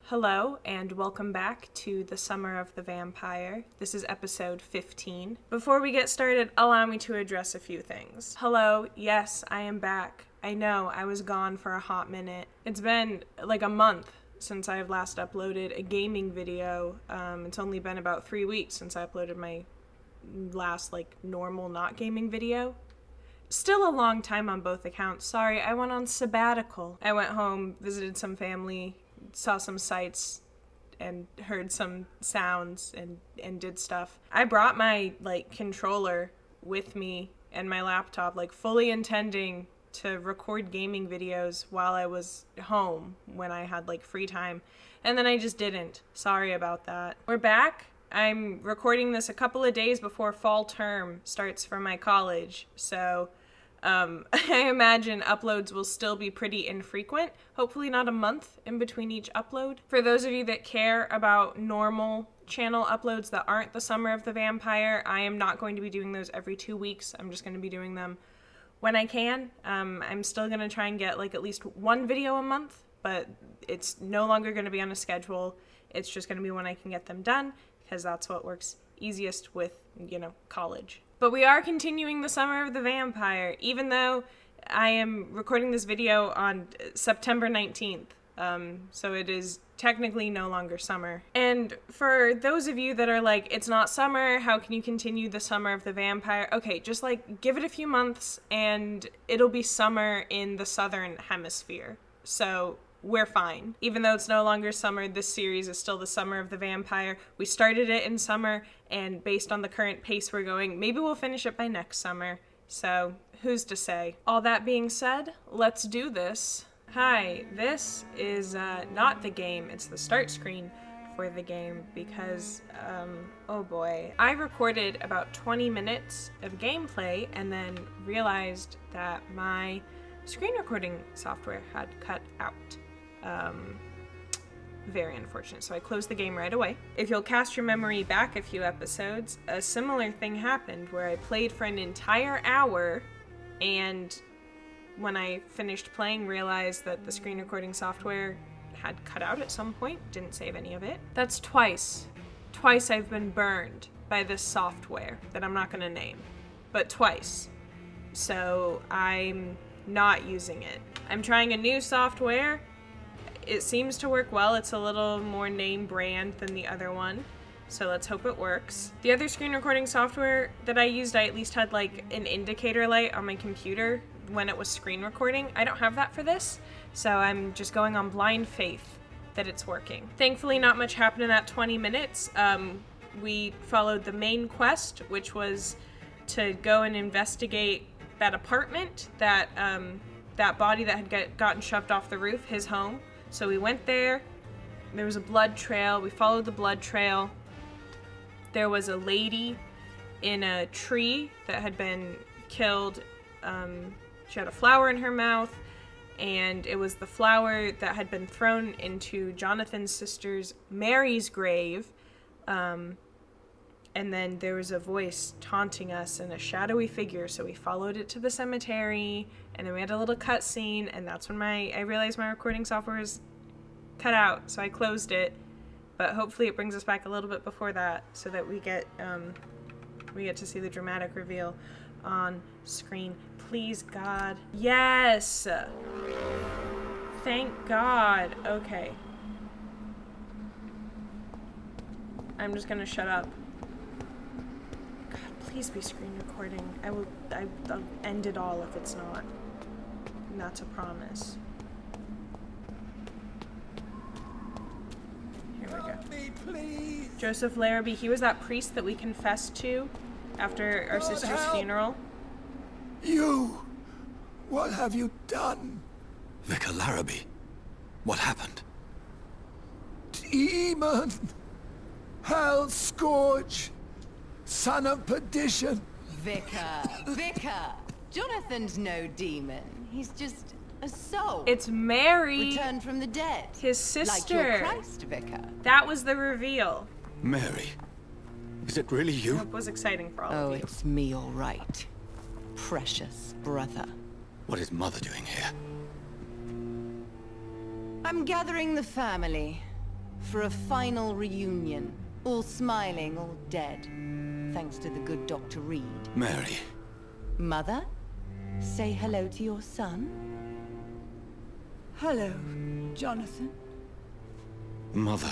Hello, and welcome back to the Summer of the Vampire. This is episode 15. Before we get started, allow me to address a few things. Hello, yes, I am back. I know, I was gone for a hot minute. It's been like a month since I have last uploaded a gaming video. It's only been about 3 weeks since I uploaded my last, normal not gaming video. Still a long time on both accounts. Sorry, I went on sabbatical. I went home, visited some family, saw some sights, and heard some sounds and did stuff. I brought my controller with me and my laptop, fully intending to record gaming videos while I was home when I had free time, and then I just didn't. Sorry about that. We're back. I'm recording this a couple of days before fall term starts for my college, so I imagine uploads will still be pretty infrequent, hopefully not a month in between each upload. For those of you that care about normal channel uploads that aren't the Summer of the Vampire, I am not going to be doing those every 2 weeks. I'm just going to be doing them when I can. I'm still going to try and get at least one video a month, but it's no longer going to be on a schedule. It's just going to be when I can get them done, because that's what works easiest with, college. But we are continuing the Summer of the Vampire, even though I am recording this video on September 19th. So it is technically no longer summer. And for those of you that are it's not summer, how can you continue the Summer of the Vampire? Okay, just give it a few months and it'll be summer in the southern hemisphere. So we're fine. Even though it's no longer summer, this series is still the Summer of the Vampire. We started it in summer, and based on the current pace we're going, maybe we'll finish it by next summer. So who's to say? All that being said, let's do this. Hi, this is not the game, it's the start screen for the game because, oh boy. I recorded about 20 minutes of gameplay and then realized that my screen recording software had cut out. Very unfortunate. So I closed the game right away. If you'll cast your memory back a few episodes, a similar thing happened where I played for an entire hour and when I finished playing realized that the screen recording software had cut out at some point, didn't save any of it. That's twice I've been burned by this software that I'm not going to name, but twice. So I'm not using it. I'm trying a new software. It seems to work well. It's a little more name brand than the other one, so let's hope it works. The other screen recording software that I used, I at least had an indicator light on my computer when it was screen recording. I don't have that for this, so I'm just going on blind faith that it's working. Thankfully, not much happened in that 20 minutes. We followed the main quest, which was to go and investigate that apartment, that body that had gotten shoved off the roof, his home. So we went there. There was a blood trail. We followed the blood trail. There was a lady in a tree that had been killed. She had a flower in her mouth, and it was the flower that had been thrown into Jonathan's sister's Mary's grave. And then there was a voice taunting us and a shadowy figure, so we followed it to the cemetery, and then we had a little cutscene, and that's when I realized my recording software is cut out, so I closed it. But hopefully it brings us back a little bit before that, so that we get to see the dramatic reveal on screen. Please, God. Yes! Thank God. Okay. I'm just gonna shut up. Please be screen recording. I'll end it all if it's not. And that's a promise. Here we go. Help me, please. Joseph Larrabee, he was that priest that we confessed to after our sister's funeral. You! What have you done? Vicar Larrabee, what happened? Demon! Hell scourge! Son of perdition! Vicar! Jonathan's no demon. He's just a soul. It's Mary! Returned from the dead. His sister! Like your Christ, Vicar. That was the reveal. Mary, is it really you? It was exciting for all Oh, of you. it's me, all right. Precious brother. What is Mother doing here? I'm gathering the family. For a final reunion. All smiling, all dead. Thanks to the good Dr. Reed. Mary. Mother? Say hello to your son. Hello, Jonathan. Mother,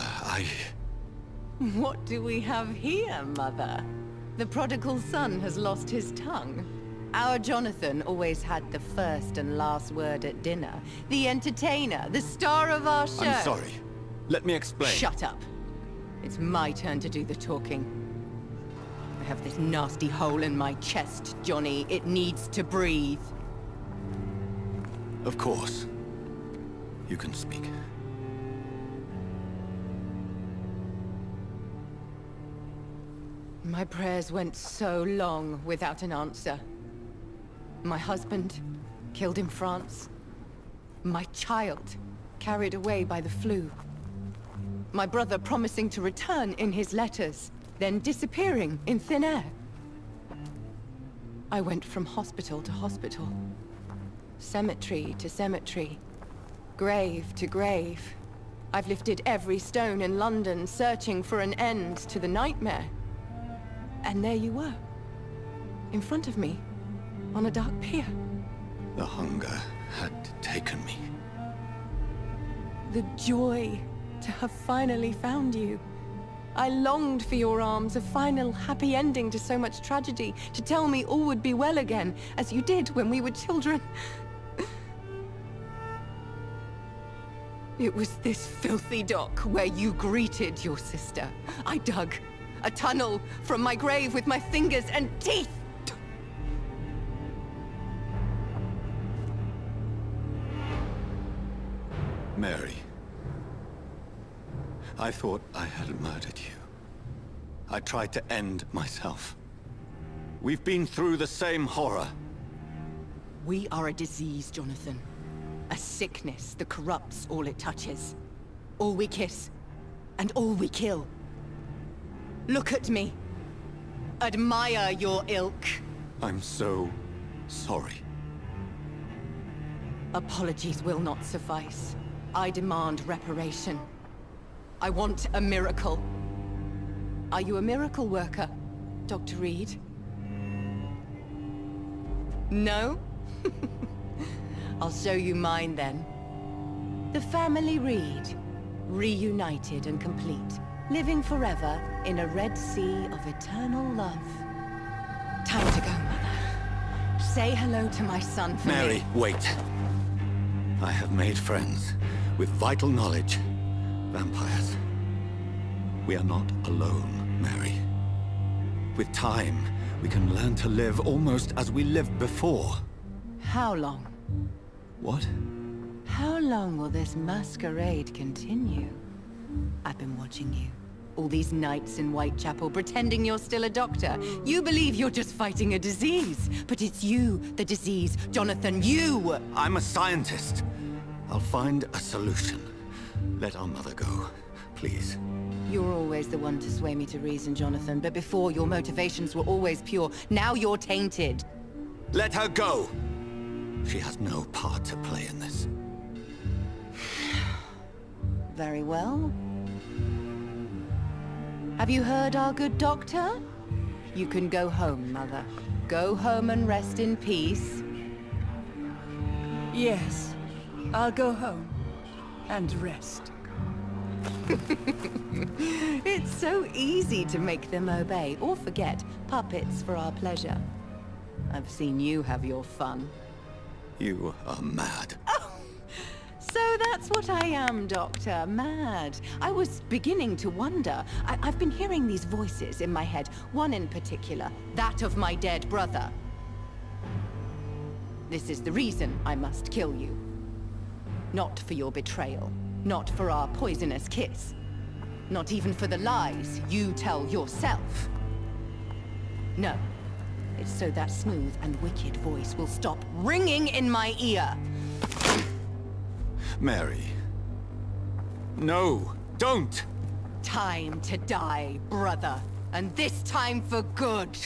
What do we have here, Mother? The prodigal son has lost his tongue. Our Jonathan always had the first and last word at dinner. The entertainer, the star of our show. I'm sorry. Let me explain. Shut up. It's my turn to do the talking. I have this nasty hole in my chest, Johnny. It needs to breathe. Of course. You can speak. My prayers went so long without an answer. My husband, killed in France. My child, carried away by the flu. My brother promising to return in his letters, then disappearing in thin air. I went from hospital to hospital. Cemetery to cemetery. Grave to grave. I've lifted every stone in London, searching for an end to the nightmare. And there you were. In front of me. On a dark pier. The hunger had taken me. The joy to have finally found you. I longed for your arms, a final happy ending to so much tragedy, to tell me all would be well again, as you did when we were children. It was this filthy dock where you greeted your sister. I dug a tunnel from my grave with my fingers and teeth. Mary. I thought I had murdered you. I tried to end myself. We've been through the same horror. We are a disease, Jonathan. A sickness that corrupts all it touches. All we kiss, and all we kill. Look at me. Admire your ilk. I'm so sorry. Apologies will not suffice. I demand reparation. I want a miracle. Are you a miracle worker, Dr. Reed? No? I'll show you mine then. The family Reed, reunited and complete, living forever in a red sea of eternal love. Time to go, Mother. Say hello to my son for Mary, me. wait. I have made friends with vital knowledge. Vampires. We are not alone, Mary. With time, we can learn to live almost as we lived before. How long? What? How long will this masquerade continue? I've been watching you. All these nights in Whitechapel, pretending you're still a doctor. You believe you're just fighting a disease. But it's you, the disease. Jonathan, you! I'm a scientist. I'll find a solution. Let our mother go, please. You're always the one to sway me to reason, Jonathan. But before, your motivations were always pure. Now you're tainted. Let her go! She has no part to play in this. Very well. Have you heard our good doctor? You can go home, Mother. Go home and rest in peace. Yes, I'll go home and rest. It's so easy to make them obey or forget. Puppets for our pleasure. I've seen you have your fun. You are mad. So that's what I am, Doctor. Mad. I was beginning to wonder. I've been hearing these voices in my head. One in particular. That of my dead brother. This is the reason I must kill you. Not for your betrayal. Not for our poisonous kiss. Not even for the lies you tell yourself. No. It's so that smooth and wicked voice will stop ringing in my ear. Mary. No, don't! Time to die, brother. And this time for good.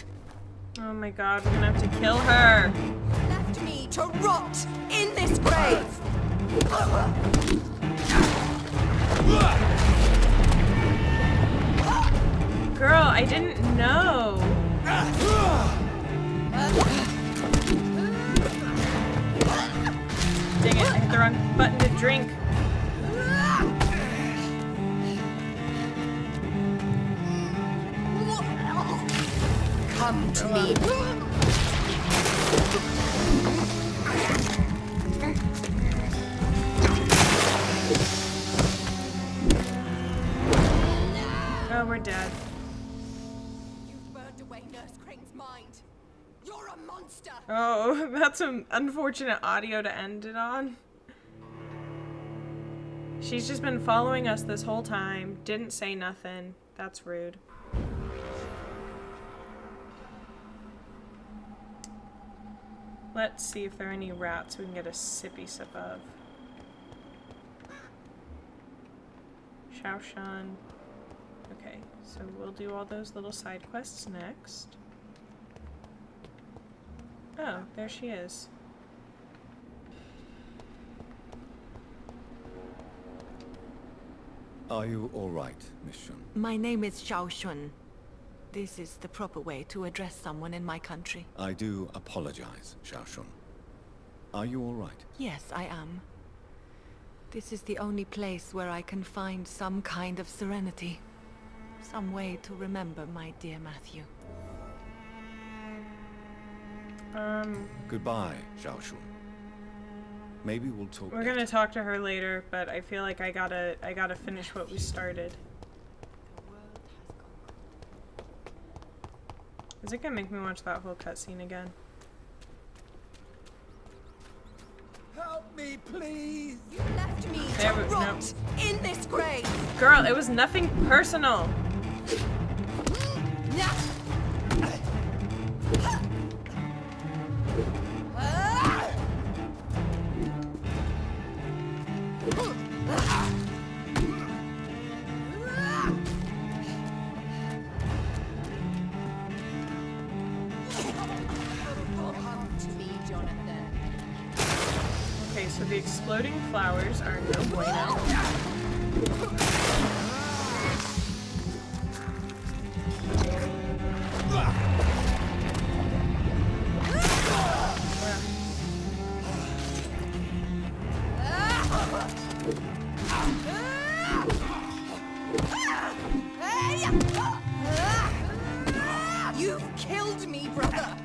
Oh my god, we're gonna have to kill her. Left me to rot in this grave. I didn't know. Dang it, I hit the wrong button to drink. Come to me. Oh, we're dead. You've burned away Nurse Crane's mind. You're a monster. Oh, that's some unfortunate audio to end it on. She's just been following us this whole time. Didn't say nothing. That's rude. Let's see if there are any rats we can get a sippy sip of. Shaoshan. Okay, so we'll do all those little side quests next. Oh, there she is. Are you all right, Miss Shun? My name is Xiao Shun. This is the proper way to address someone in my country. I do apologize, Xiao Shun. Are you all right? Yes, I am. This is the only place where I can find some kind of serenity. Some way to remember my dear Matthew. Goodbye, Xiao Shun. Maybe we'll talk We're later. gonna talk to her later, but I feel like I gotta finish what we started. Is it gonna make me watch that whole cutscene again? Help me, please! You left me There to we- rot in this grave. Girl, it was nothing personal. Come to me, Jonathan. Okay, so the exploding flowers are no bueno. You've killed me, brother.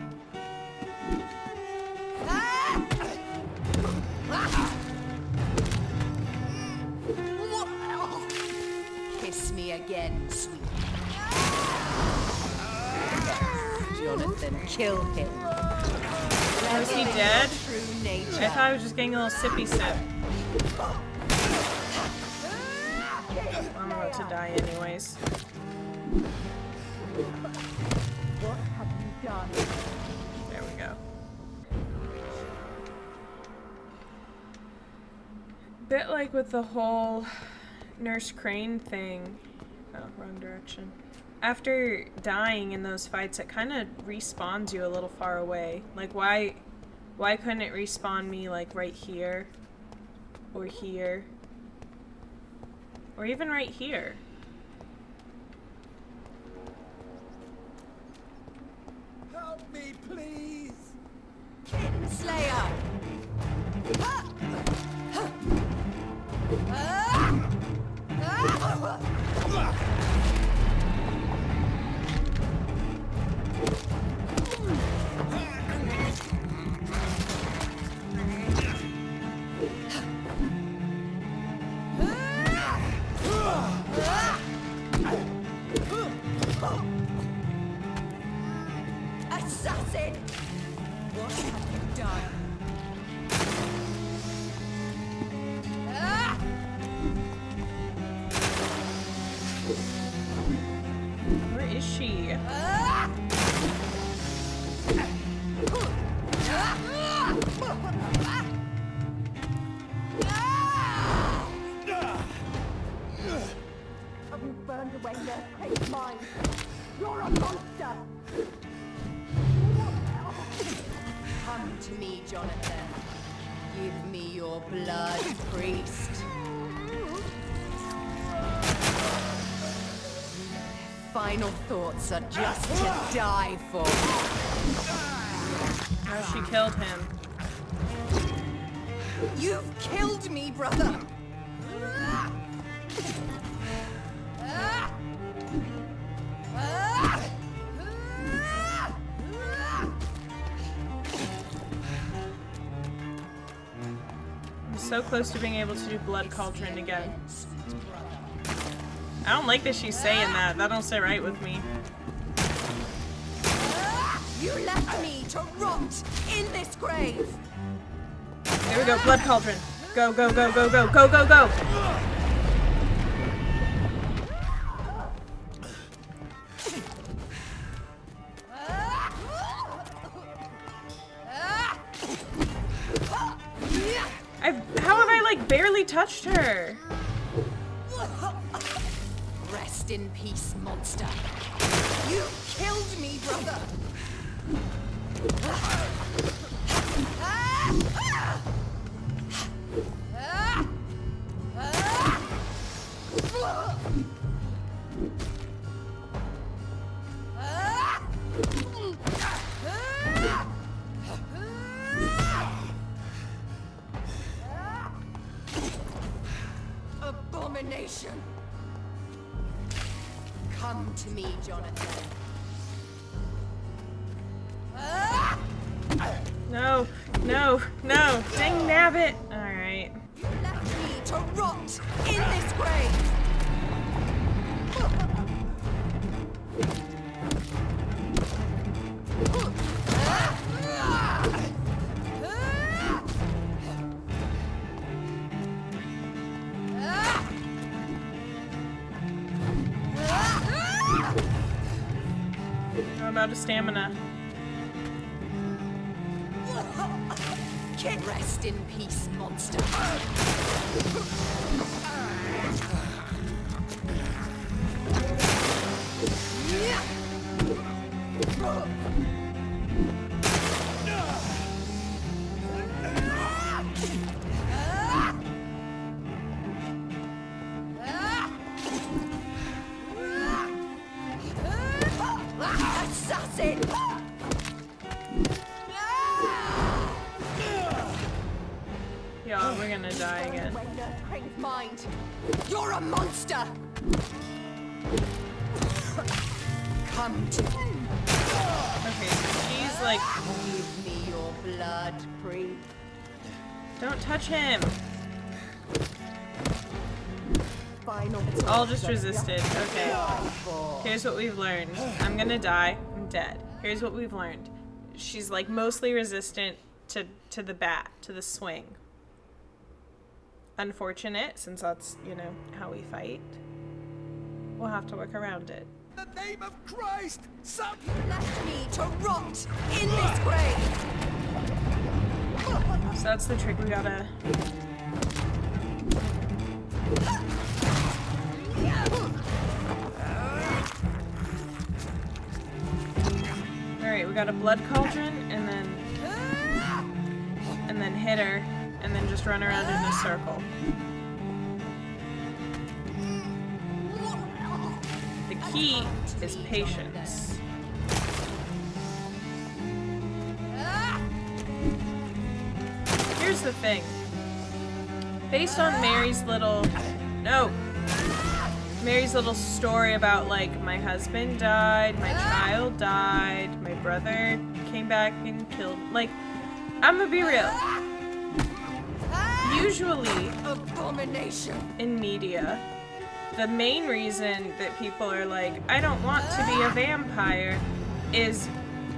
Kiss me again, sweet. Jonathan, kill him. Was he dead? True I nature. thought I was just getting a little sippy sip. I'm about to die anyways. What have you done? There we go. Bit like with the whole Nurse Crane thing. Oh, wrong direction. After dying in those fights, it kind of respawns you a little far away. Like, why couldn't it respawn me, like, right here? Or here? Or even right here? Help me, please! Kinslayer! Assassin! What have you done? Where is she? Have you burned away Nurse Crane's mind? You're a monster! Come to me, Jonathan. Give me your blood, priest. final thoughts are just to die for. Oh, she killed him. You've killed me, brother! I'm so close to being able to do Blood Cauldron again. I don't like that she's saying that. That don't sit right with me. You left me to rot in this grave! Here we go, Blood Cauldron. Go, go, go, go, go, go, go, go! How have I, like, barely touched her? Rest in peace, monster. You killed me, brother! Abomination! Come to me, Jonathan. No, no, no. Dang nabbit. Alright. You left me to rot in this grave! I'm out of stamina. Rest in peace, monster. Assassin! Y'all, we're gonna die again. Mind. You're a monster! Come to me. Okay, so she's like, Give me your blood, priest. don't touch him. Final. It's all just resisted. Okay. Here's what we've learned. I'm gonna die. I'm dead. Here's what we've learned. She's like mostly resistant to the bat, to the swing. Unfortunate, since that's, you know, how we fight. We'll have to work around it. In the name of Christ, some Left me to rot in this grave. So that's the trick we gotta... Alright, we got a Blood Cauldron, and then hit her, and then just run around in a circle. The key is patience. Here's the thing. Based on Mary's little story about, like, my husband died, my child died, my brother came back and killed, like, I'm gonna be real. Usually, Abomination. in media, the main reason that people are like, I don't want to be a vampire, is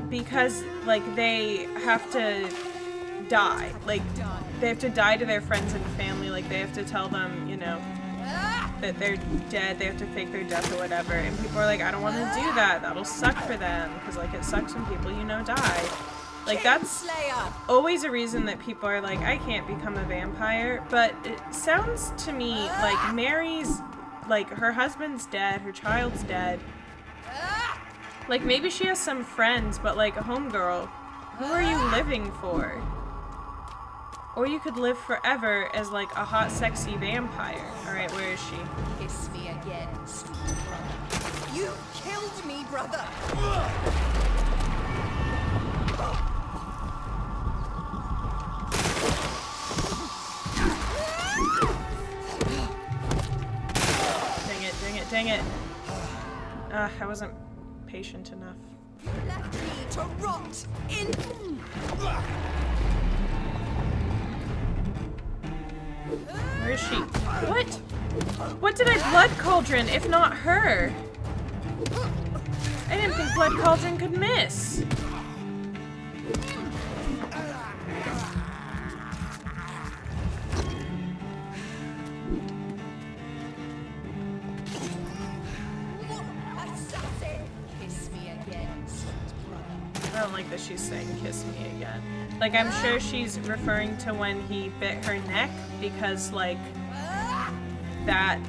because, like, they have to die. Like, they have to die to their friends and family. Like, they have to tell them, you know, that they're dead. They have to fake their death or whatever. And people are like, I don't want to do that. That'll suck for them. Because, like, it sucks when people, you know, die. Like, that's always a reason that people are like, I can't become a vampire. But it sounds to me like Mary's, like, her husband's dead, her child's dead. Like, maybe she has some friends, but, like, a homegirl, who are you living for? Or you could live forever as, like, a hot, sexy vampire. Alright, where is she? Kiss me again, sweet brother. You killed killed me, brother! Dang it. I wasn't patient enough. You left me to rot in... Where is she? What? What did I blood cauldron, if not her? I didn't think blood cauldron could miss. I don't like that she's saying kiss me again. Like, I'm sure she's referring to when he bit her neck, because, like, that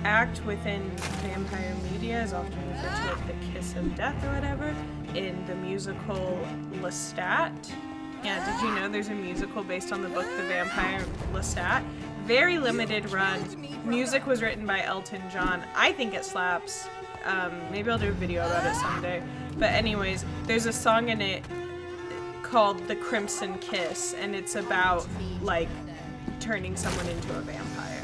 act within vampire media is often referred to like the kiss of death or whatever in the musical Lestat. Yeah, did you know there's a musical based on the book The Vampire Lestat? Very limited run. Music was written by Elton John. I think it slaps. Maybe I'll do a video about it someday. But anyways, there's a song in it called The Crimson Kiss, and it's about, like, turning someone into a vampire.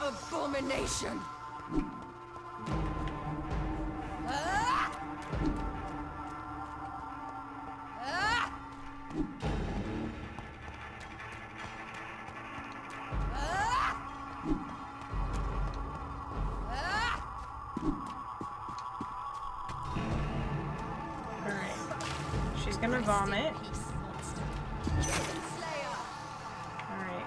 Abomination! She's gonna vomit. Alright.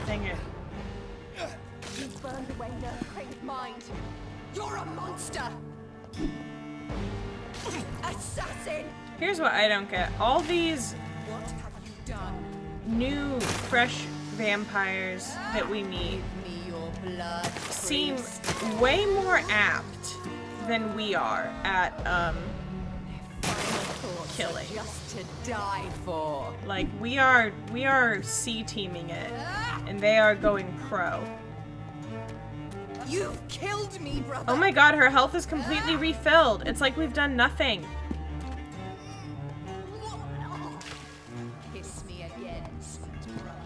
Dang it. You burned away Nurse mind. You're a monster! Assassin! Here's what I don't get. All these What have you done? new, fresh vampires that we meet Give me your blood, seem priest. way more apt than we are at, Final thoughts are killing. just to die for. like, we are C-teaming it, and they are going pro. You've killed me, brother! Oh my god, her health is completely refilled. It's like we've done nothing. Kiss me again, sweet brother.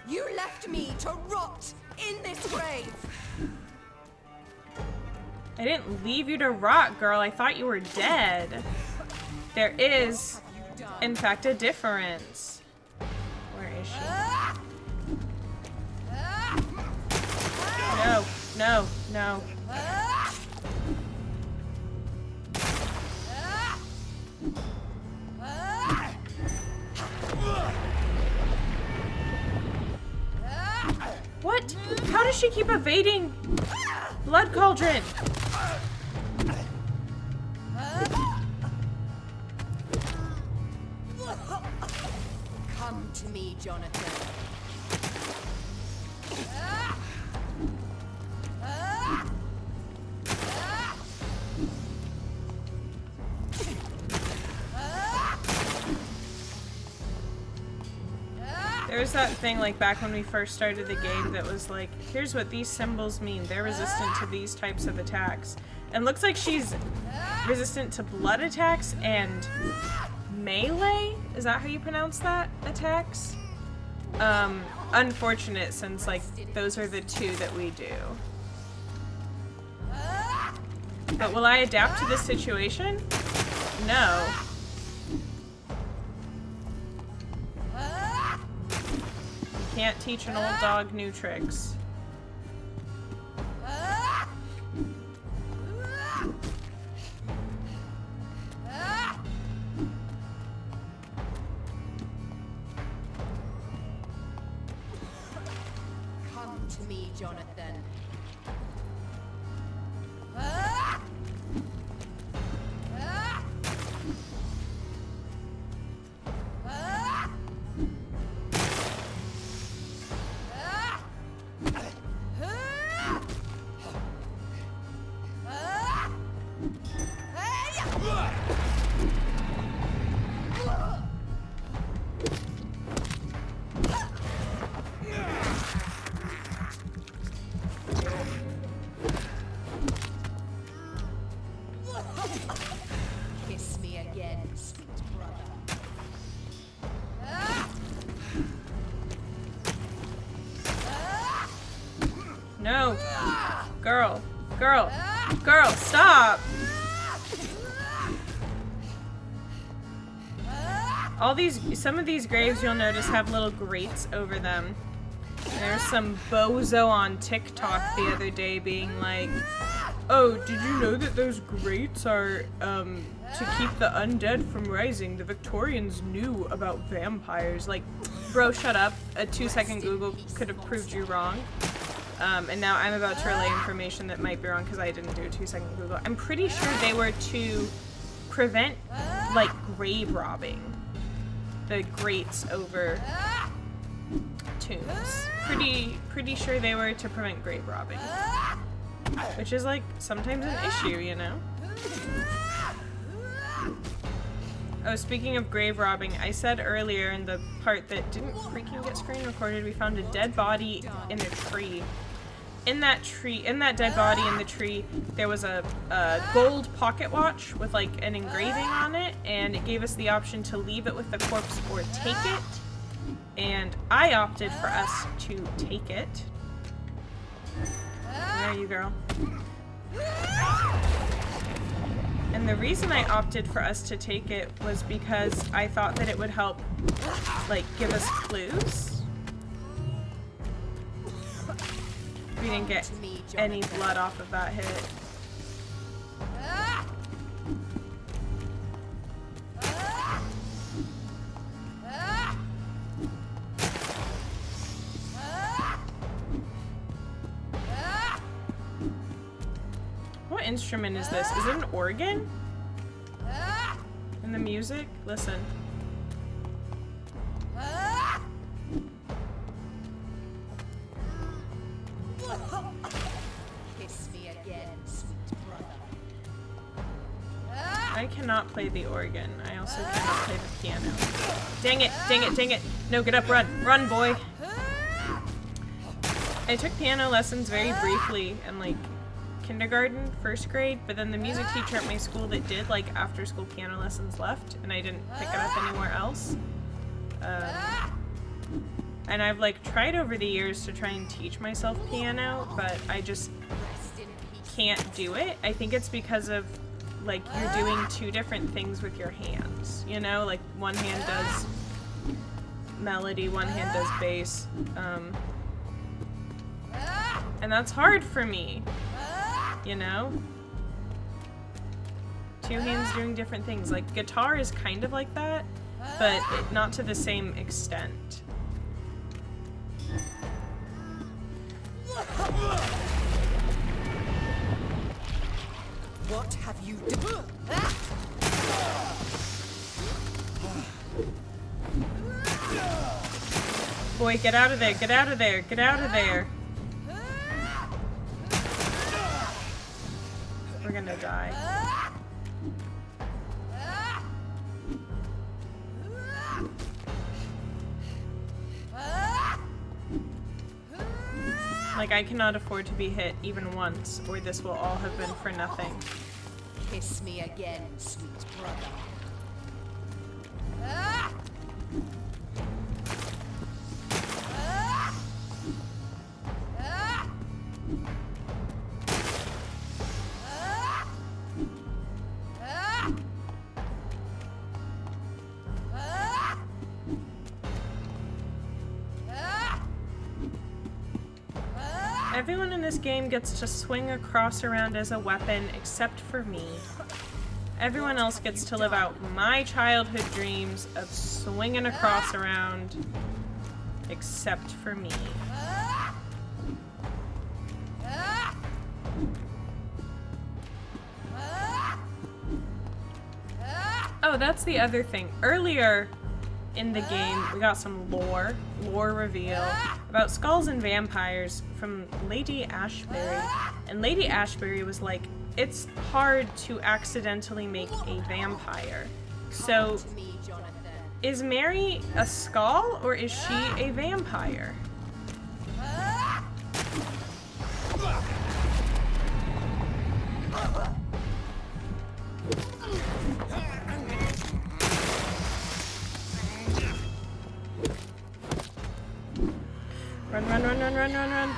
You left me to rot in this grave! I didn't leave you to rot, girl. I thought you were dead. There is, in fact, a difference. Where is she? No, no, no. What? How does she keep evading blood cauldron? Come to me, Jonathan. There was that thing, like, back when we first started the game that was like, here's what these symbols mean. They're resistant to these types of attacks. And looks like she's resistant to blood attacks and melee? Is that how you pronounce that? Attacks? Unfortunate, since, like, those are the two that we do. But will I adapt to this situation? No. Can't teach an old dog new tricks. Jonathan. Kiss me again, sweet brother. No. Girl. Girl. Girl, stop. Some of these graves you'll notice have little grates over them. There's some bozo on TikTok the other day being like, oh, did you know that those grates are, to keep the undead from rising? The Victorians knew about vampires. Like, bro, shut up. A 2-second Google could have proved you wrong. And now I'm about to relay information that might be wrong because I didn't do a 2-second Google. I'm pretty sure they were to prevent, like, grave robbing. The grates over tombs. Pretty sure they were to prevent grave robbing. Which is, like, sometimes an issue, you know? Oh, speaking of grave robbing, I said earlier in the part that didn't freaking get screen recorded, we found a dead body in a tree. In that dead body in the tree, there was a gold pocket watch with, like, an engraving on it, and it gave us the option to leave it with the corpse or take it. And I opted for us to take it. Where are you, girl? And the reason I opted for us to take it was because I thought that it would help, like, give us clues. We didn't get any blood off of that hit. What instrument is this? Is it an organ? And the music? Listen. Kiss me again, sweet brother. I cannot play the organ. I also cannot play the piano. Dang it, dang it, dang it. No, get up, run. Run, boy. I took piano lessons very briefly in, like, kindergarten, first grade, but then the music teacher at my school that did, like, after-school piano lessons left, and I didn't pick it up anywhere else. And I've, like, tried over the years to try and teach myself piano, but I just can't do it. I think it's because of, like, you're doing two different things with your hands, you know? Like, one hand does melody, one hand does bass. And that's hard for me, you know? Two hands doing different things. Like, guitar is kind of like that, but not to the same extent. What have you done? Boy, get out of there, get out of there, get out of there. We're gonna die. Like, I cannot afford to be hit even once, or this will all have been for nothing. Kiss me again, sweet brother. Everyone in this game gets to swing a cross around as a weapon except for me. Everyone else gets to live out my childhood dreams of swinging a cross around except for me. Oh, that's the other thing. Earlier in the game, we got some lore reveal about skulls and vampires from Lady Ashbury. And Lady Ashbury was like, it's hard to accidentally make a vampire. So, is Mary a skull or is she a vampire? Run, run, run, run, run, run, run.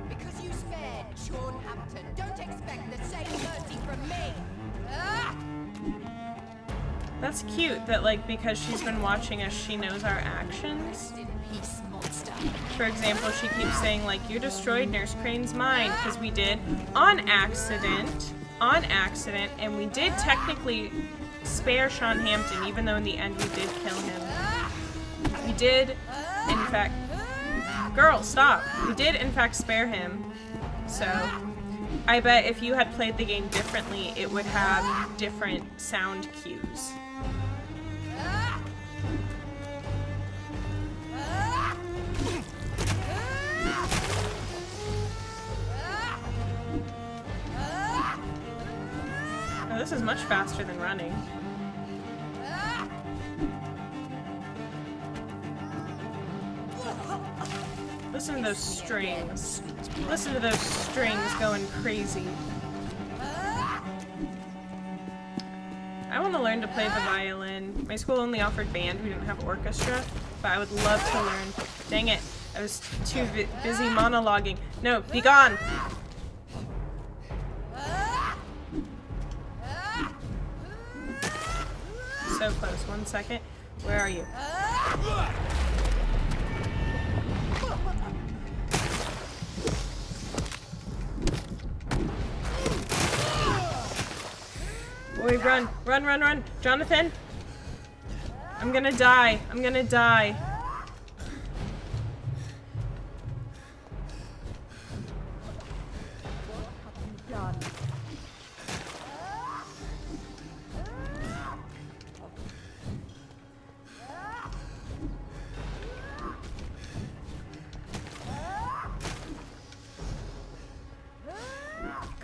Because you spared Sean Hampton, don't expect the same mercy from me. Ah! That's cute that, like, because she's been watching us, she knows our actions. Rest in peace, monster. For example, she keeps saying, like, you destroyed Nurse Crane's mind, because we did on accident, and we did technically spare Sean Hampton, even though in the end we did kill him. We did, in fact, girl, stop. We did, in fact, spare him. So, I bet if you had played the game differently, it would have different sound cues. Oh, this is much faster than running. Listen to those strings. Listen to those strings going crazy. I want to learn to play the violin. My school only offered band. We didn't have orchestra, but I would love to learn. Dang it. I was too busy monologuing. No, be gone! So close. 1 second. Where are you? Boy, run. Run, run, run. Jonathan! I'm gonna die. I'm gonna die.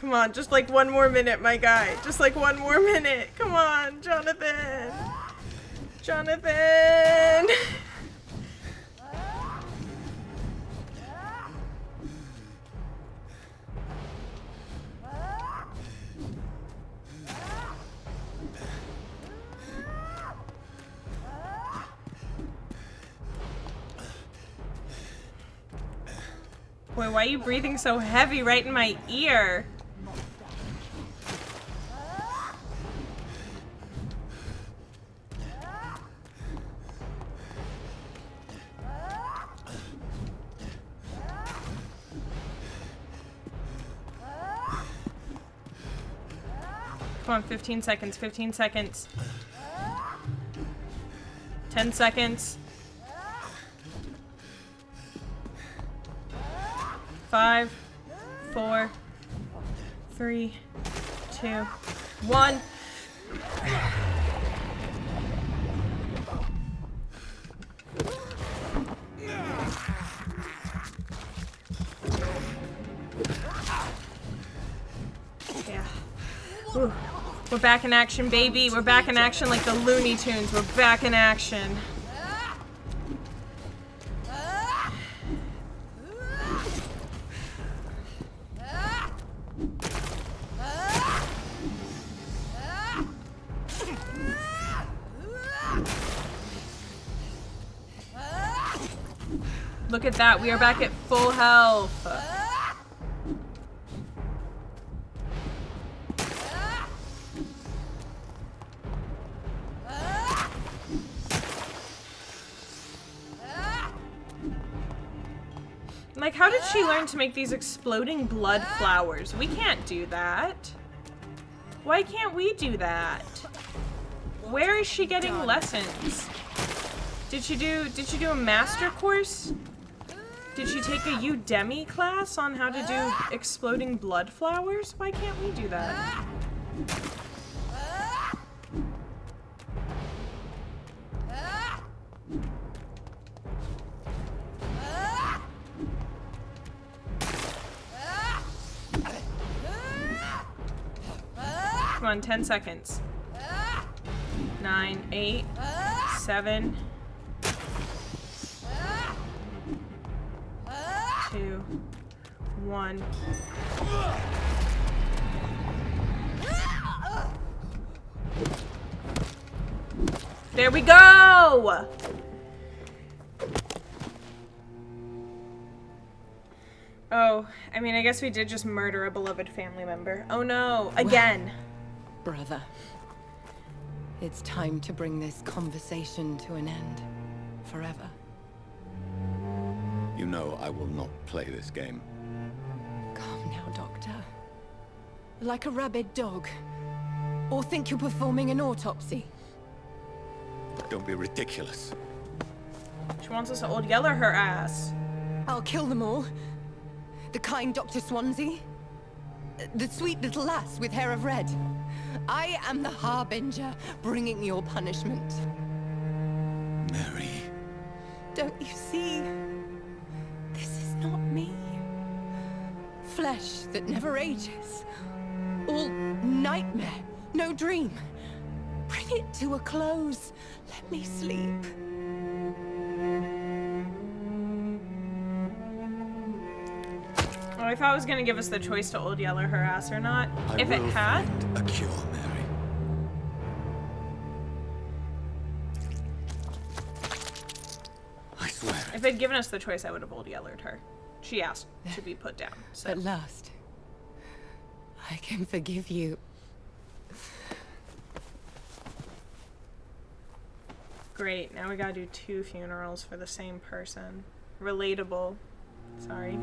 Come on, just like one more minute, my guy. Just like one more minute. Come on, Jonathan. Jonathan. Boy, why are you breathing so heavy right in my ear? Come on, 15 seconds, 15 seconds. 10 seconds. 5, 4, 3, 2, 1. Yeah. Whew. We're back in action, baby. We're back in action like the Looney Tunes. We're back in action. Look at that. We are back at full health. Like, how did she learn to make these exploding blood flowers? We can't do that. Why can't we do that? Where is she getting lessons? Did she do a master course? Did she take a Udemy class on how to do exploding blood flowers? Why can't we do that? Come on, 10 seconds. 9, 8, 7, 2, 1. There we go! Oh, I mean, I guess we did just murder a beloved family member. Oh no, again. Brother, it's time to bring this conversation to an end. Forever. You know I will not play this game. Calm now, Doctor. Like a rabid dog. Or think you're performing an autopsy. Don't be ridiculous. She wants us to old yeller her ass. I'll kill them all. The kind Dr. Swansea. The sweet little lass with hair of red. I am the Harbinger, bringing your punishment. Mary. Don't you see? This is not me. Flesh that never ages. All nightmare, no dream. Bring it to a close. Let me sleep. Oh, I thought it was gonna give us the choice to old yeller her ass or not. If it had, find a cure, Mary. I swear. if it had given us the choice, I would have old yellered her. She asked to be put down. So At last, I can forgive you. great. Now we gotta do 2 funerals for the same person. Relatable. Sorry.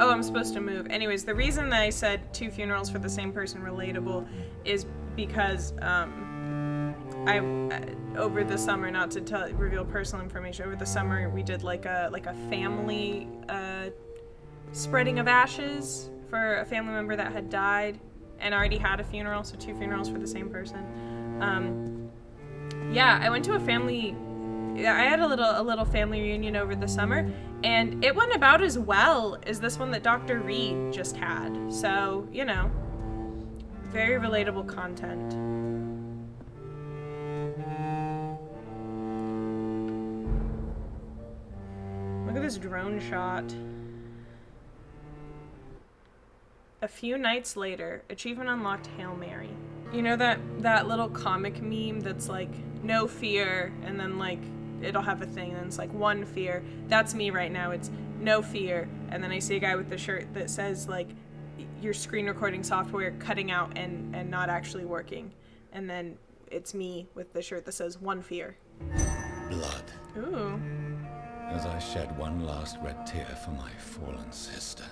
Oh, I'm supposed to move. Anyways, the reason that I said 2 funerals for the same person relatable is because I over the summer, not to reveal personal information, over the summer we did like a family spreading of ashes for a family member that had died and already had a funeral, so 2 funerals for the same person. Yeah, I went to a family. I had a little family reunion over the summer, and it went about as well as this one that Dr. Reed just had. So, you know, very relatable content. Look at this drone shot. A few nights later, achievement unlocked, Hail Mary. You know that little comic meme that's like, no fear, and then like, it'll have a thing, and it's like, 1 fear. That's me right now. It's no fear, and then I see a guy with the shirt that says like, your screen recording software cutting out and not actually working. And then it's me with the shirt that says 1 fear. Blood. Ooh. As I shed one last red tear for my fallen sister,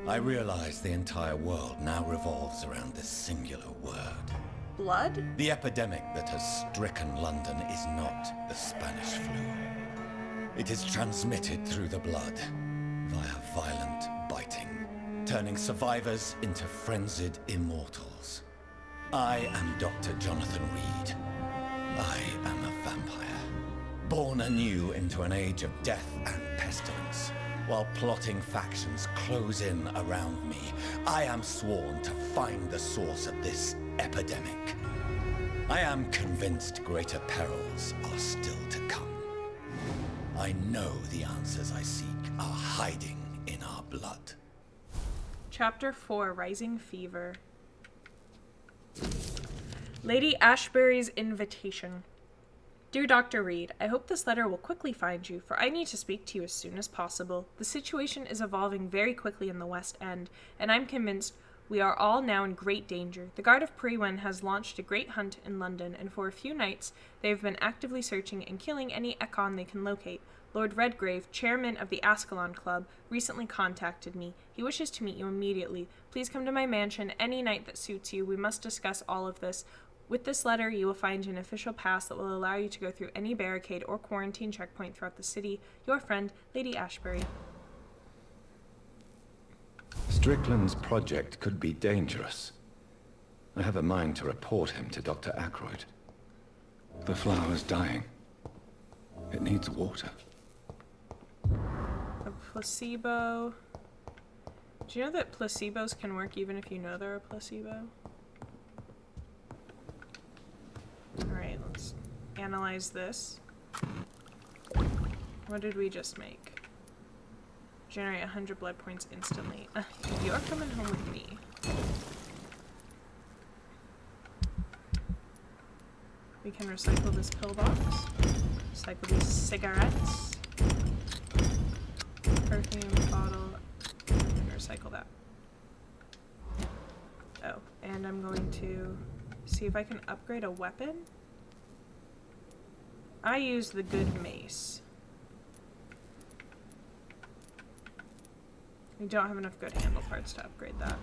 I realize the entire world now revolves around this singular word. Blood? The epidemic that has stricken London is not the Spanish flu. It is transmitted through the blood, via violent biting, turning survivors into frenzied immortals. I am Dr. Jonathan Reed. I am a vampire, born anew into an age of death and pestilence. While plotting factions close in around me, I am sworn to find the source of this epidemic. I am convinced greater perils are still to come. I know the answers I seek are hiding in our blood. Chapter 4, Rising Fever. Lady Ashbury's Invitation. Dear Dr. Reed, I hope this letter will quickly find you, for I need to speak to you as soon as possible. The situation is evolving very quickly in the West End, and I'm convinced we are all now in great danger. The Guard of Prewen has launched a great hunt in London, and for a few nights they have been actively searching and killing any Econ they can locate. Lord Redgrave, chairman of the Ascalon Club, recently contacted me. He wishes to meet you immediately. Please come to my mansion any night that suits you. We must discuss all of this. With this letter, you will find an official pass that will allow you to go through any barricade or quarantine checkpoint throughout the city. Your friend, Lady Ashbury. Strickland's project could be dangerous. I have a mind to report him to Dr. Ackroyd. The flower's dying. It needs water. A placebo. Do you know that placebos can work even if you know they're a placebo? Alright, let's analyze this. What did we just make? Generate 100 blood points instantly. You're coming home with me. We can recycle this pill box. Recycle these cigarettes. Perfume bottle. We can recycle that. Oh, and I'm going to see if I can upgrade a weapon. I use the good mace. We don't have enough good handle parts to upgrade that.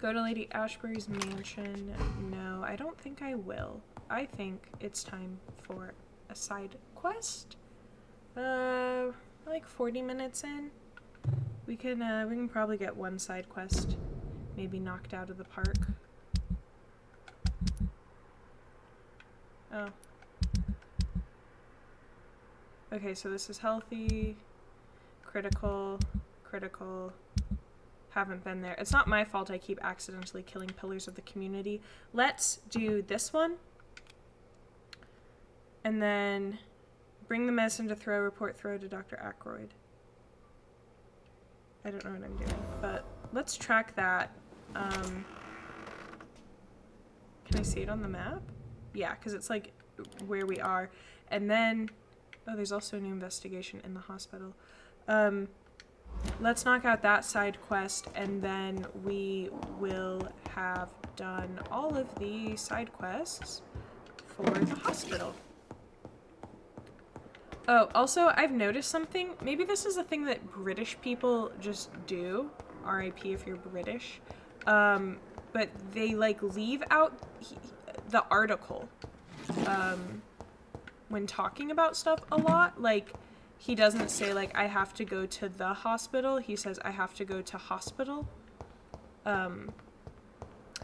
Go to Lady Ashbury's mansion. No, I don't think I will. I think it's time for a side quest. Like 40 minutes in. We can probably get one side quest maybe knocked out of the park. Oh. Okay, so this is healthy, critical, critical. Haven't been there. It's not my fault I keep accidentally killing pillars of the community. Let's do this one. And then bring the medicine to throw, report throw to Dr. Ackroyd. I don't know what I'm doing, but let's track that. Can I see it on the map? Yeah, because it's like where we are. And then, oh, there's also a new investigation in the hospital. Let's knock out that side quest, and then we will have done all of the side quests for the hospital. Oh, also, I've noticed something. Maybe this is a thing that British people just do. RIP if you're British. But they, like, leave out the article when talking about stuff a lot. Like, he doesn't say, like, I have to go to the hospital. He says, I have to go to hospital.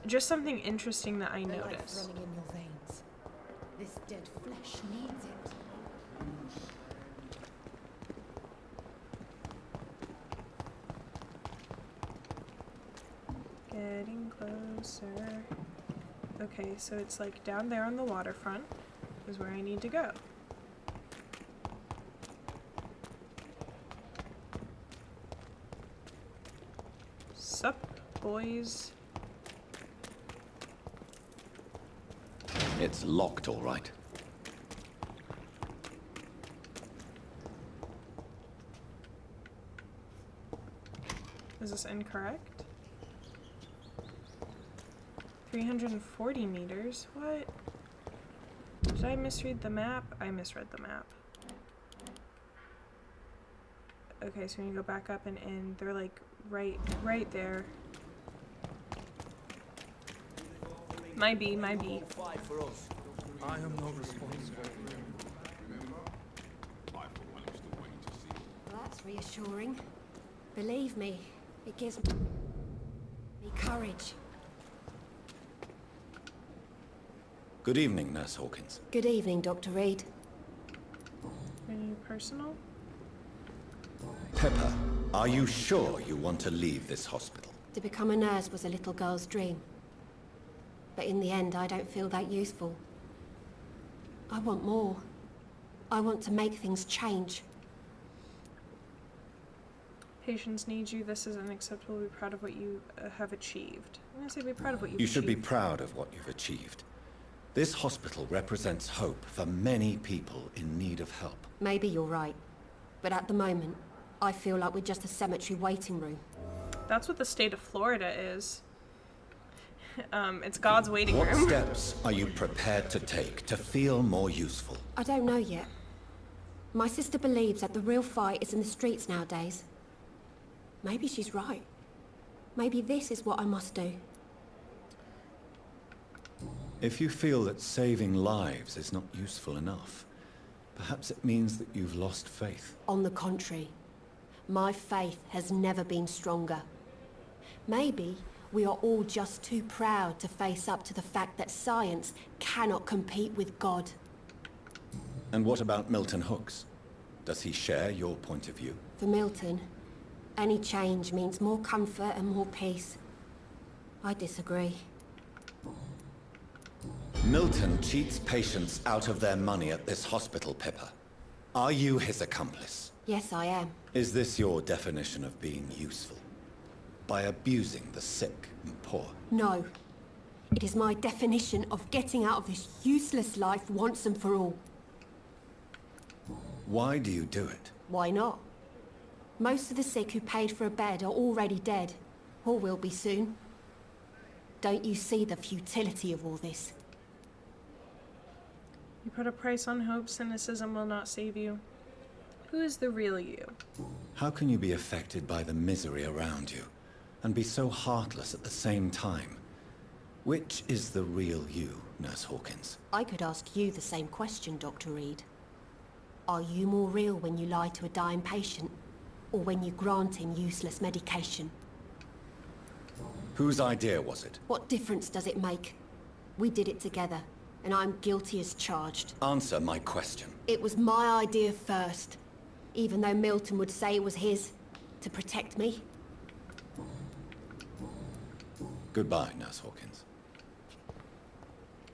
Just something interesting that I noticed. Running in your veins. This dead flesh needs it. Getting closer. Okay, so it's like down there on the waterfront is where I need to go. Sup, boys? It's locked, all right. Is this incorrect? 340 meters? What? Did I misread the map? I misread the map. Okay, so when you go back up and in, they're like right there. Might be. I am not responsible. Well, that's reassuring. Believe me, it gives me courage. Good evening, Nurse Hawkins. Good evening, Dr. Reed. Any personal? Pepper, are you sure you want to leave this hospital? To become a nurse was a little girl's dream. But in the end, I don't feel that useful. I want more. I want to make things change. Patients need you. This is unacceptable. Be proud of what you have achieved. I'm gonna say be proud of what you've You achieved. should be proud of what you've achieved. This hospital represents hope for many people in need of help. Maybe you're right. But at the moment, I feel like we're just a cemetery waiting room. That's what the state of Florida is. It's God's waiting What room. steps are you prepared to take to feel more useful? I don't know yet. My sister believes that the real fight is in the streets nowadays. Maybe she's right. Maybe this is what I must do. If you feel that saving lives is not useful enough, perhaps it means that you've lost faith. On the contrary, my faith has never been stronger. Maybe We are all just too proud to face up to the fact that science cannot compete with God. And what about Milton Hooks? Does he share your point of view? For Milton, any change means more comfort and more peace. I disagree. Milton cheats patients out of their money at this hospital, Pippa. Are you his accomplice? Yes, I am. Is this your definition of being useful? By abusing the sick and poor? No. It is my definition of getting out of this useless life once and for all. Why do you do it? Why not? Most of the sick who paid for a bed are already dead, or will be soon. Don't you see the futility of all this? You put a price on hope, cynicism will not save you. Who is the real you? How can you be affected by the misery around you, and be so heartless at the same time? Which is the real you, Nurse Hawkins? I could ask you the same question, Dr. Reed. Are you more real when you lie to a dying patient, or when you grant him useless medication? Whose idea was it? What difference does it make? We did it together, and I'm guilty as charged. Answer my question. It was my idea first, even though Milton would say it was his, to protect me. Goodbye, Nurse Hawkins.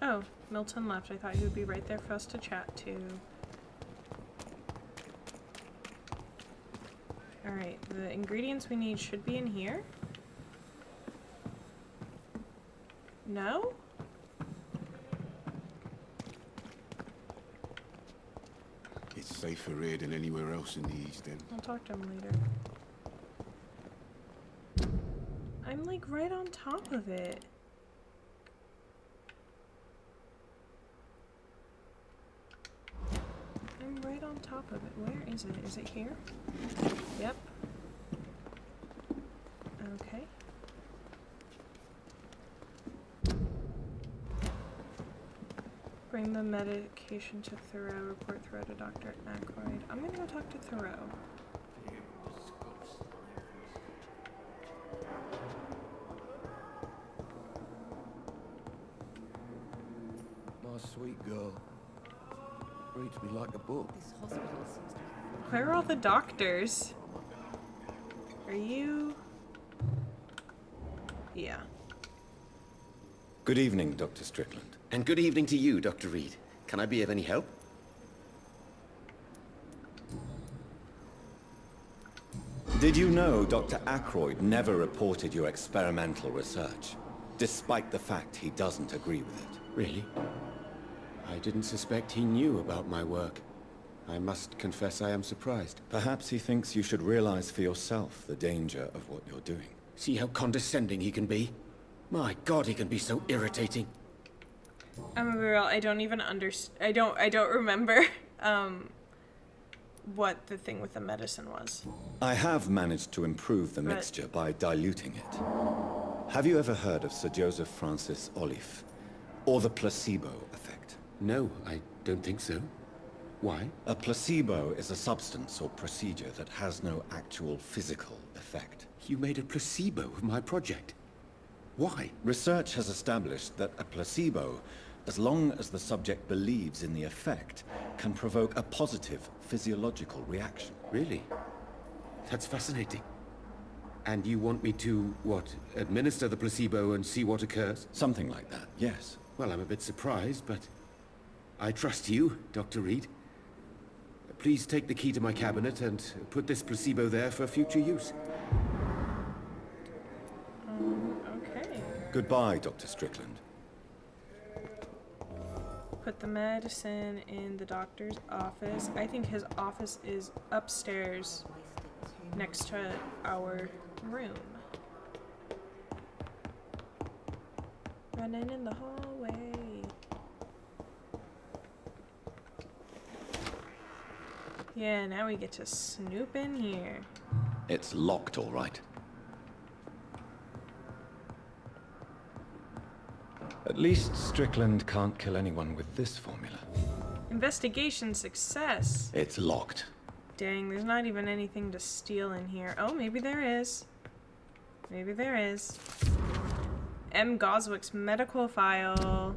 Oh, Milton left. I thought he would be right there for us to chat to. Alright, the ingredients we need should be in here. No? It's safer here than anywhere else in the East End. I'll talk to him later. I'm like right on top of it. I'm right on top of it. Where is it? Is it here? Yep. Okay. Bring the medication to Thoreau. Report Thoreau to Dr. Ackroyd. I'm gonna go talk to Thoreau. My sweet girl. Reads me like a book. Where are all the doctors? Are you? Yeah. Good evening, Dr. Strickland. And good evening to you, Dr. Reed. Can I be of any help? Did you know Dr. Ackroyd never reported your experimental research, despite the fact he doesn't agree with it? Really? I didn't suspect he knew about my work. I must confess I am surprised. Perhaps he thinks you should realize for yourself the danger of what you're doing. See how condescending he can be? My God, he can be so irritating. I'm gonna be real, I don't even understand. I don't remember what the thing with the medicine was. I have managed to improve the mixture by diluting it. Have you ever heard of Sir Joseph Francis Olive, or the placebo effect? No, I don't think so. Why? A placebo is a substance or procedure that has no actual physical effect. You made a placebo of my project. Why? Research has established that a placebo, as long as the subject believes in the effect, can provoke a positive physiological reaction. Really? That's fascinating. And you want me to, what, administer the placebo and see what occurs? Something like that, yes. Well, I'm a bit surprised, but I trust you, Dr. Reed. Please take the key to my cabinet and put this placebo there for future use. Okay. Goodbye, Dr. Strickland. Put the medicine in the doctor's office. I think his office is upstairs next to our room. Running in the hallway. Yeah, now we get to snoop in here. It's locked, all right. At least Strickland can't kill anyone with this formula. Investigation success. It's locked. Dang, there's not even anything to steal in here. Oh, maybe there is. Maybe there is. M. Goswick's medical file.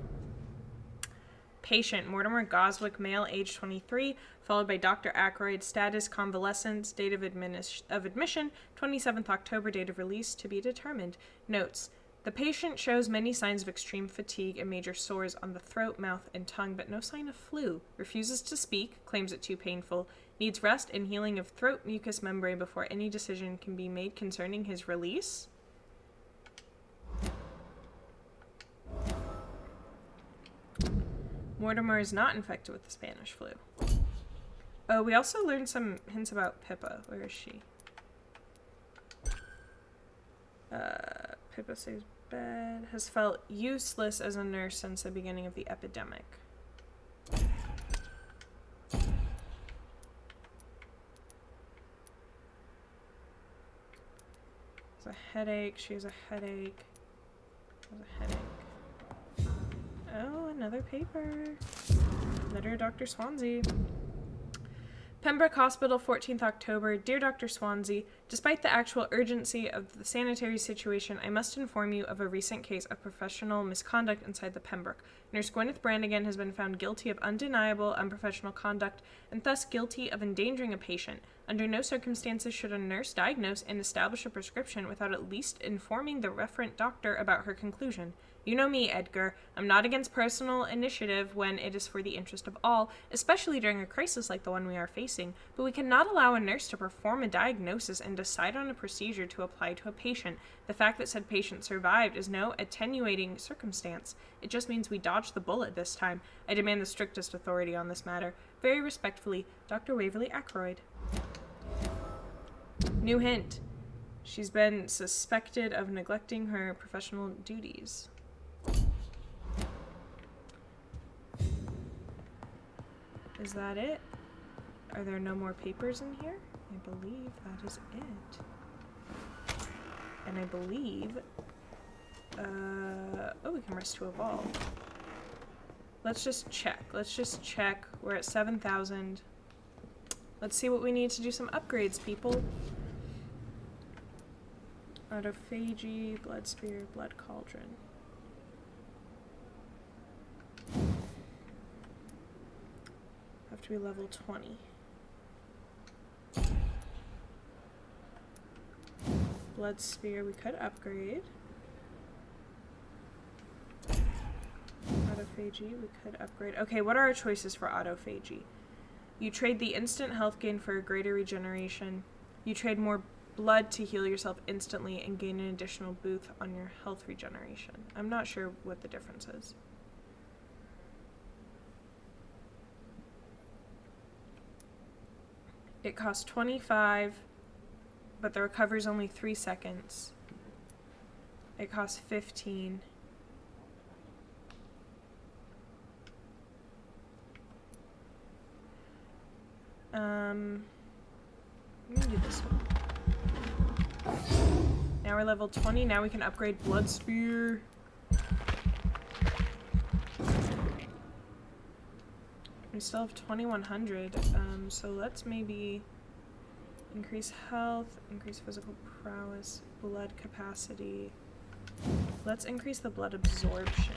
Patient, Mortimer Goswick, male, age 23, followed by Dr. Ackroyd, status, convalescence, date of admission, 27th October, date of release, to be determined. Notes. The patient shows many signs of extreme fatigue and major sores on the throat, mouth, and tongue, but no sign of flu. Refuses to speak, claims it too painful, needs rest and healing of throat mucous membrane before any decision can be made concerning his release. Mortimer is not infected with the Spanish flu. Oh, we also learned some hints about Pippa. Where is she? Pippa saves bed. Has felt useless as a nurse since the beginning of the epidemic. Has a headache. She has a headache. Has a headache. Oh, another paper. Letter Dr. Swansea. Pembroke Hospital, 14th October. Dear Dr. Swansea, despite the actual urgency of the sanitary situation, I must inform you of a recent case of professional misconduct inside the Pembroke. Nurse Gwyneth Brannigan has been found guilty of undeniable unprofessional conduct and thus guilty of endangering a patient. Under no circumstances should a nurse diagnose and establish a prescription without at least informing the referent doctor about her conclusion. You know me, Edgar. I'm not against personal initiative when it is for the interest of all, especially during a crisis like the one we are facing, but we cannot allow a nurse to perform a diagnosis and decide on a procedure to apply to a patient. The fact that said patient survived is no attenuating circumstance. It just means we dodged the bullet this time. I demand the strictest authority on this matter. Very respectfully, Dr. Waverly Ackroyd. New hint. She's been suspected of neglecting her professional duties. Is that it? Are there no more papers in here? I believe that is it. And I believe... oh, we can rest to evolve. Let's just check. We're at 7,000. Let's see what we need to do some upgrades, people. Autophagy, blood spear, blood cauldron. Have to be level 20. Blood spear we could upgrade. Autophagy we could upgrade. Okay, what are our choices for autophagy? You trade the instant health gain for a greater regeneration. You trade more blood to heal yourself instantly and gain an additional boost on your health regeneration. I'm not sure what the difference is. It costs 25, but the recovery is only 3 seconds. It costs 15. I'm gonna do this one. Now we're level 20. Now we can upgrade Blood Spear. We still have 2,100, so let's maybe increase health, increase physical prowess, blood capacity. Let's increase the blood absorption.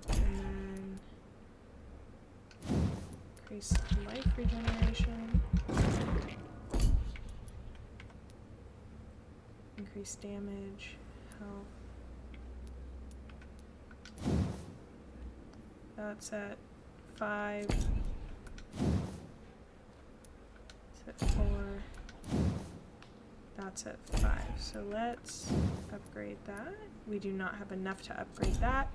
And then increase life regeneration. Increase damage, health. That's at 5. That's at 4. That's at 5. So let's upgrade that. We do not have enough to upgrade that,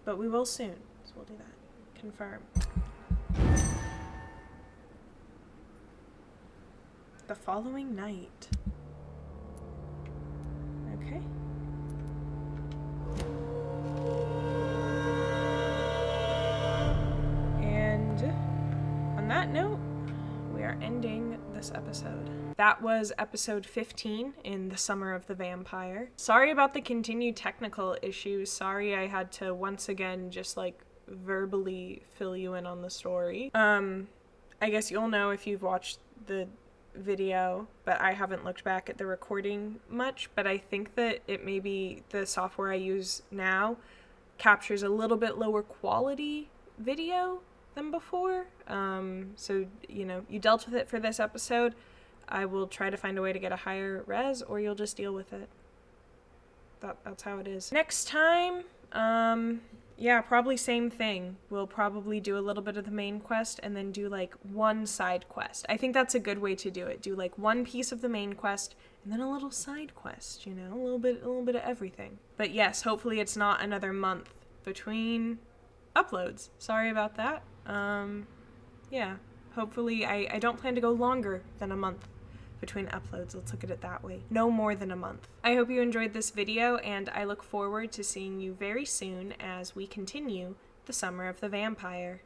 but we will soon. So we'll do that. Confirm. The following night. Okay. And on that note, we are ending this episode. That was episode 15 in the Summer of the Vampire. Sorry about the continued technical issues. Sorry I had to once again just like verbally fill you in on the story. I guess you'll know if you've watched the video, but I haven't looked back at the recording much, but I think that it maybe the software I use now captures a little bit lower quality video than before. So, you know, you dealt with it for this episode. I will try to find a way to get a higher res, or you'll just deal with it. That's how it is. Next time, yeah, probably same thing. We'll probably do a little bit of the main quest and then do like one side quest. I think that's a good way to do it. Do like one piece of the main quest and then a little side quest, you know, a little bit of everything. But yes, hopefully it's not another month between uploads. Sorry about that. Yeah, hopefully I don't plan to go longer than a month between uploads. Let's look at it that way. No more than a month. I hope you enjoyed this video, and I look forward to seeing you very soon as we continue the Summer of the Vampire.